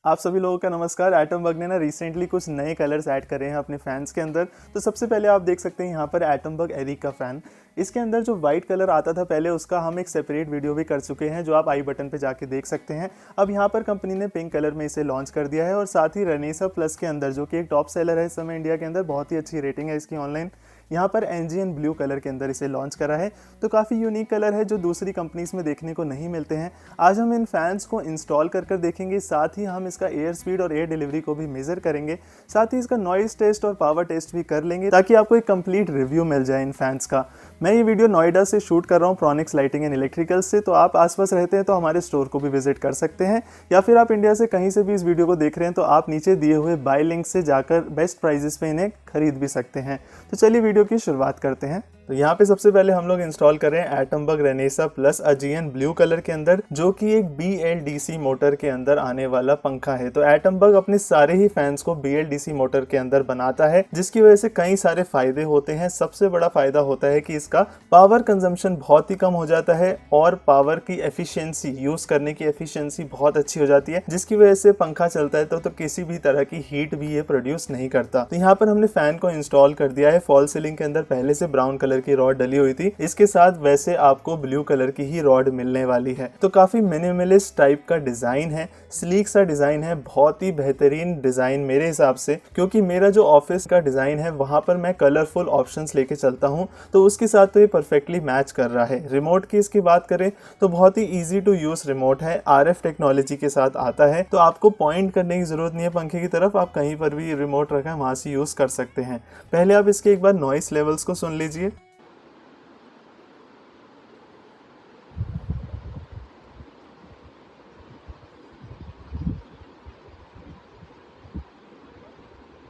आप सभी लोगों का नमस्कार। एटम बग ने ना रिसेंटली कुछ नए कलर्स ऐड करे हैं अपने फैंस के अंदर। तो सबसे पहले आप देख सकते हैं यहाँ पर एटम बग एरिका फैन। इसके अंदर जो वाइट कलर आता था पहले, उसका हम एक सेपरेट वीडियो भी कर चुके हैं जो आप आई बटन पे जाके देख सकते हैं। अब यहाँ पर कंपनी ने पिंक कलर में इसे लॉन्च कर दिया है और साथ ही रेनेसा प्लस के अंदर, जो कि एक टॉप सेलर है इस समय इंडिया के अंदर, बहुत ही अच्छी रेटिंग है इसकी ऑनलाइन, यहाँ पर एनजीएन ब्लू कलर के अंदर इसे लॉन्च करा है। तो काफ़ी यूनिक कलर है जो दूसरी कंपनीज में देखने को नहीं मिलते हैं। आज हम इन फैंस को इंस्टॉल कर देखेंगे, साथ ही हम इसका एयर स्पीड और एयर डिलीवरी को भी मेजर करेंगे, साथ ही इसका नॉइस टेस्ट और पावर टेस्ट भी कर लेंगे ताकि आपको एक कंप्लीट रिव्यू मिल जाए इन फैंस का। मैं ये वीडियो नोएडा से शूट कर रहा हूँ, प्रॉनिक्स लाइटिंग एंड इलेक्ट्रिकल्स से। तो आप आसपास रहते हैं तो हमारे स्टोर को भी विजिट कर सकते हैं, या फिर आप इंडिया से कहीं से भी इस वीडियो को देख रहे हैं तो आप नीचे दिए हुए बाय लिंक से जाकर बेस्ट प्राइजेस पे इन्हें खरीद भी सकते हैं। तो चलिए वीडियो की शुरुआत करते हैं। तो यहाँ पे सबसे पहले हम लोग इंस्टॉल कर रहे हैं एटम बग रेनेसा प्लस अजियन ब्लू कलर के अंदर, जो कि एक BLDC मोटर के अंदर आने वाला पंखा है। तो एटम बग अपने सारे ही फैंस को BLDC मोटर के अंदर बनाता है, जिसकी वजह से कई सारे फायदे होते हैं। सबसे बड़ा फायदा होता है कि इसका पावर कंजम्पशन बहुत ही कम हो जाता है और पावर की एफिशिएंसी, यूज करने की एफिशिएंसी बहुत अच्छी हो जाती है, जिसकी वजह से पंखा चलता है तो किसी भी तरह की हीट भी ये प्रोड्यूस नहीं करता। तो यहाँ पर हमने फैन को इंस्टॉल कर दिया है। फॉल सीलिंग के अंदर पहले से ब्राउन कलर की रॉड डली हुई थी, इसके साथ वैसे आपको ब्लू कलर की ही रॉड मिलने वाली है। तो काफी मिनिमलिस्ट टाइप का डिजाइन है, स्लीक सा डिजाइन है, बहुत ही बेहतरीन डिजाइन मेरे हिसाब से, क्योंकि मेरा जो ऑफिस का डिजाइन है वहां पर मैं कलरफुल ऑप्शंस लेके चलता हूं, तो उसके साथ तो ये परफेक्टली मैच कर रहा है। रिमोट की इसकी बात करें तो बहुत ही इजी टू यूज रिमोट है, RF टेक्नोलॉजी के साथ आता है, तो आपको पॉइंट करने की जरूरत नहीं है पंखे की तरफ, आप कहीं पर भी रिमोट रखा है वहां से यूज कर सकते हैं। पहले आप इसके एक बार नॉइस लेवल्स को सुन लीजिए।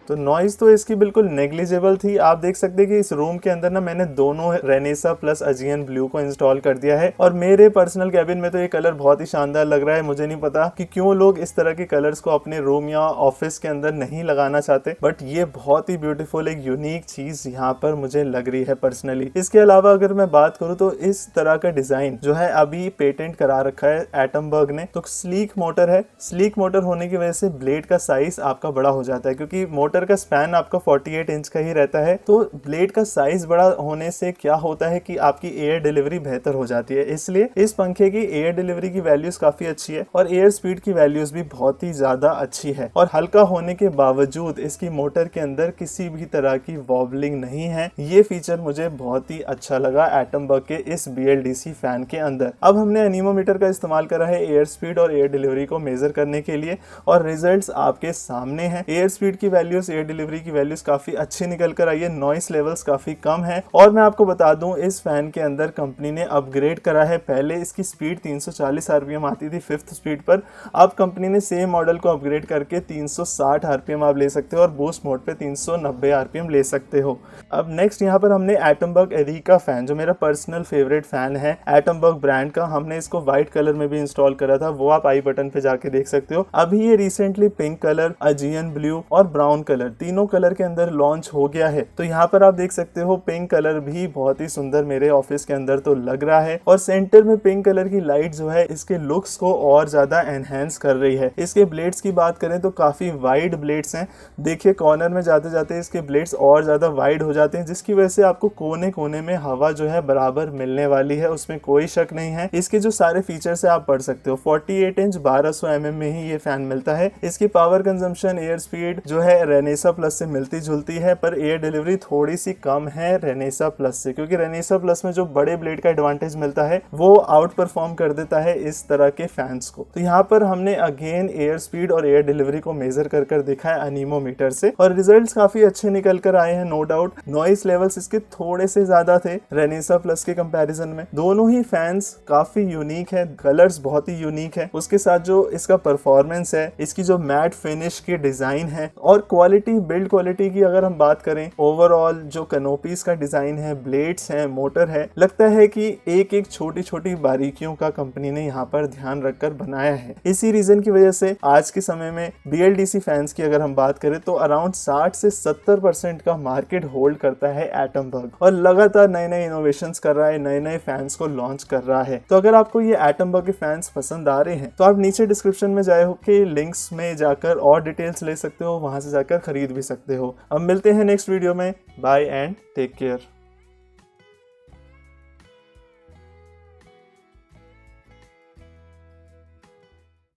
तो नॉइज तो इसकी बिल्कुल नेग्लिजिबल थी। आप देख सकते हैं कि इस रूम के अंदर ना मैंने दोनों रेनेसा प्लस अजियन ब्लू को इंस्टॉल कर दिया है, और मेरे पर्सनल कैबिन में तो ये कलर बहुत ही शानदार लग रहा है। मुझे नहीं पता कि क्यों लोग इस तरह के कलर्स को अपने रूम या ऑफिस के अंदर नहीं लगाना चाहते, बट ये बहुत ही ब्यूटीफुल एक यूनिक चीज यहाँ पर मुझे लग रही है पर्सनली। इसके अलावा अगर मैं बात करूँ तो इस तरह का डिजाइन जो है अभी पेटेंट करा रखा है एटम बग ने। तो स्लीक मोटर है, स्लीक मोटर होने की वजह से ब्लेड का साइज आपका बड़ा हो जाता है, क्योंकि मोटर का स्पैन आपका 48 इंच का ही रहता है। तो ब्लेड का साइज बड़ा होने से क्या होता है कि आपकी एयर डिलीवरी बेहतर हो जाती है, इसलिए इस पंखे की एयर डिलीवरी की वैल्यूज काफी अच्छी है और एयर स्पीड की वैल्यूज भी बहुत ही ज्यादा अच्छी है। और हल्का होने के बावजूद इसकी मोटर के अंदर किसी भी तरह की वॉबलिंग नहीं है। ये फीचर मुझे बहुत ही अच्छा लगा एटम बग के इस BLDC फैन के अंदर। अब हमने एनीमोमीटर का इस्तेमाल करा है एयर स्पीड और एयर डिलीवरी को मेजर करने के लिए, और रिजल्ट्स आपके सामने हैं। एयर स्पीड की वैल्यूज, एयर डिलीवरी की वैल्यूज काफी अच्छी निकल कर आई है, नॉइस लेवल्स काफी कम है। और मैं आपको बता दूं, इस फैन के अंदर कंपनी ने अपग्रेड करा है। पहले इसकी स्पीड 340 RPM आती थी 5th स्पीड पर, अब कंपनी ने सेम मॉडल को अपग्रेड करके 360 RPM आप ले सकते हो और बूस्ट मोड पे 390 RPM ले सकते हो। अब नेक्स्ट यहाँ पर हमने एटम बग एरिका फैन, जो मेरा पर्सनल फेवरेट फैन है एटम बग ब्रांड का, हमने इसको व्हाइट कलर में भी इंस्टॉल करा था, वो आप आई बटन पे जाके देख सकते हो। अभी ये रिसेंटली पिंक कलर, अजियन ब्लू और ब्राउन कलर, तीनों कलर के अंदर लॉन्च हो गया है। तो यहाँ पर आप देख सकते हो पिंक कलर भी बहुत ही सुंदर मेरे ऑफिस के अंदर तो लग रहा है, और सेंटर में पिंक कलर की लाइट जो है इसके लुक्स को और ज्यादा एनहेंस कर रही है। इसके ब्लेड्स की बात करें तो काफी वाइड ब्लेड्स हैं। देखिए कॉर्नर में जाते जाते इसके ब्लेड्स और ज्यादा वाइड हो जाते हैं, जिसकी वजह से आपको कोने कोने में हवा जो है बराबर मिलने वाली है, उसमें कोई शक नहीं है। इसके जो सारे फीचर्स है आप पढ़ सकते हो। 48 इंच 1200 mm में ही ये फैन मिलता है। इसकी पावर कंजम्पशन, एयर स्पीड जो है रेनेसा प्लस से मिलती जुलती है, पर एयर डिलीवरी थोड़ी सी कम है रेनेसा प्लस से, क्योंकि रेनेसा प्लस में जो बड़े ब्लेड का एडवांटेज मिलता है वो आउट परफॉर्म कर देता है इस तरह के फैंस को। तो यहाँ पर हमने अगेन एयर स्पीड और एयर डिलीवरी को मेजर कर देखा है एनीमोमीटर से, और रिजल्ट्स काफी अच्छे निकल कर आए हैं, नो डाउट। नॉइस लेवल्स इसके थोड़े से ज्यादा थे रेनेसा प्लस के कंपैरिजन में। दोनों ही फैंस काफी यूनिक है, कलर्स बहुत ही यूनिक है, उसके साथ जो इसका परफॉर्मेंस है, इसकी जो मैट फिनिश की डिजाइन है और क्वालिटी क्वालिटी, बिल्ड क्वालिटी की अगर हम बात करें, ओवरऑल जो कैनोपीज का डिजाइन है, ब्लेड्स हैं, मोटर है, लगता है कि एक एक छोटी छोटी बारीकियों का कंपनी ने यहाँ पर ध्यान रखकर बनाया है। इसी रीजन की वजह से आज के समय में BLDC फैंस की अगर हम बात करें तो अराउंड 60 से 70% का मार्केट होल्ड करता है एटम बग, और लगातार नए नए इनोवेशंस कर रहा है, नए नए फैंस को लॉन्च कर रहा है। तो अगर आपको ये एटम बग के फैंस पसंद आ रहे हैं तो आप नीचे डिस्क्रिप्शन में जाए हो के लिंक्स में जाकर और डिटेल्स ले सकते हो, वहां से जाकर खरीद भी सकते हो। अब मिलते हैं नेक्स्ट वीडियो में। Bye and take care.